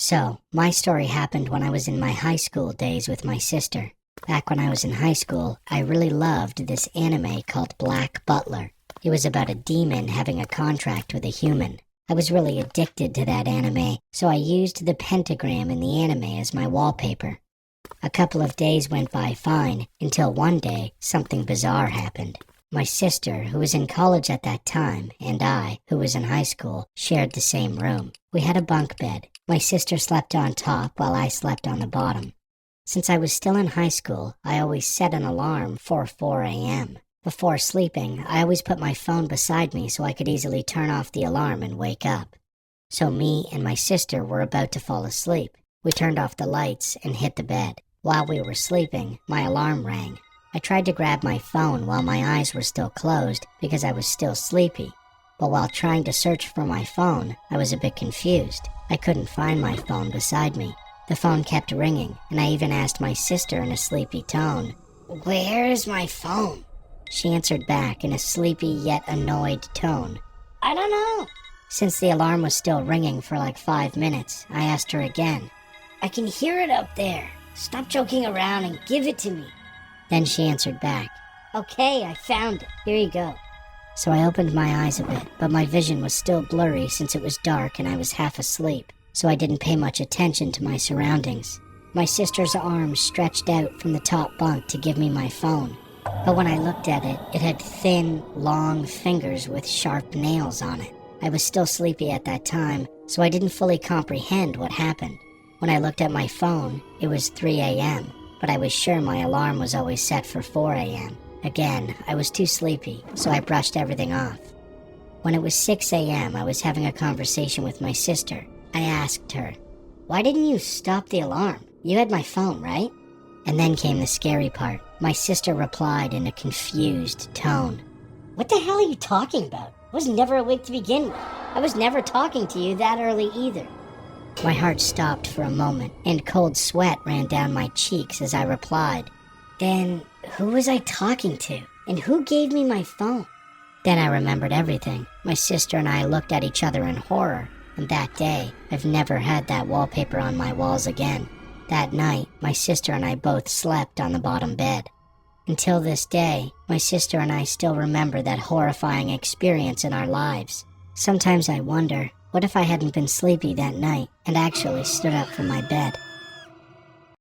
So, my story happened when I was in my high school days with my sister. Back when I was in high school, I really loved this anime called Black Butler. It was about a demon having a contract with a human. I was really addicted to that anime, so I used the pentagram in the anime as my wallpaper. A couple of days went by fine, until one day, something bizarre happened. My sister, who was in college at that time, and I, who was in high school, shared the same room. We had a bunk bed. My sister slept on top while I slept on the bottom. Since I was still in high school, I always set an alarm for 4 a.m. Before sleeping, I always put my phone beside me so I could easily turn off the alarm and wake up. So me and my sister were about to fall asleep. We turned off the lights and hit the bed. While we were sleeping, my alarm rang. I tried to grab my phone while my eyes were still closed because I was still sleepy. But while trying to search for my phone, I was a bit confused. I couldn't find my phone beside me. The phone kept ringing, and I even asked my sister in a sleepy tone, "Where is my phone?" She answered back in a sleepy yet annoyed tone, "I don't know." Since the alarm was still ringing for like 5 minutes, I asked her again, "I can hear it up there. Stop joking around and give it to me." Then she answered back, "Okay, I found it. Here you go." So I opened my eyes a bit, but my vision was still blurry since it was dark and I was half asleep, so I didn't pay much attention to my surroundings. My sister's arm stretched out from the top bunk to give me my phone, but when I looked at it, it had thin, long fingers with sharp nails on it. I was still sleepy at that time, so I didn't fully comprehend what happened. When I looked at my phone, it was 3 a.m., but I was sure my alarm was always set for 4 a.m. Again, I was too sleepy, so I brushed everything off. When it was 6 a.m., I was having a conversation with my sister. I asked her, "Why didn't you stop the alarm? You had my phone, right?" And then came the scary part. My sister replied in a confused tone, "What the hell are you talking about? I was never awake to begin with. I was never talking to you that early either." My heart stopped for a moment, and cold sweat ran down my cheeks as I replied, "Then who was I talking to? And who gave me my phone?" Then I remembered everything. My sister and I looked at each other in horror, and that day, I've never had that wallpaper on my walls again. That night, my sister and I both slept on the bottom bed. Until this day, my sister and I still remember that horrifying experience in our lives. Sometimes I wonder, what if I hadn't been sleepy that night and actually stood up from my bed?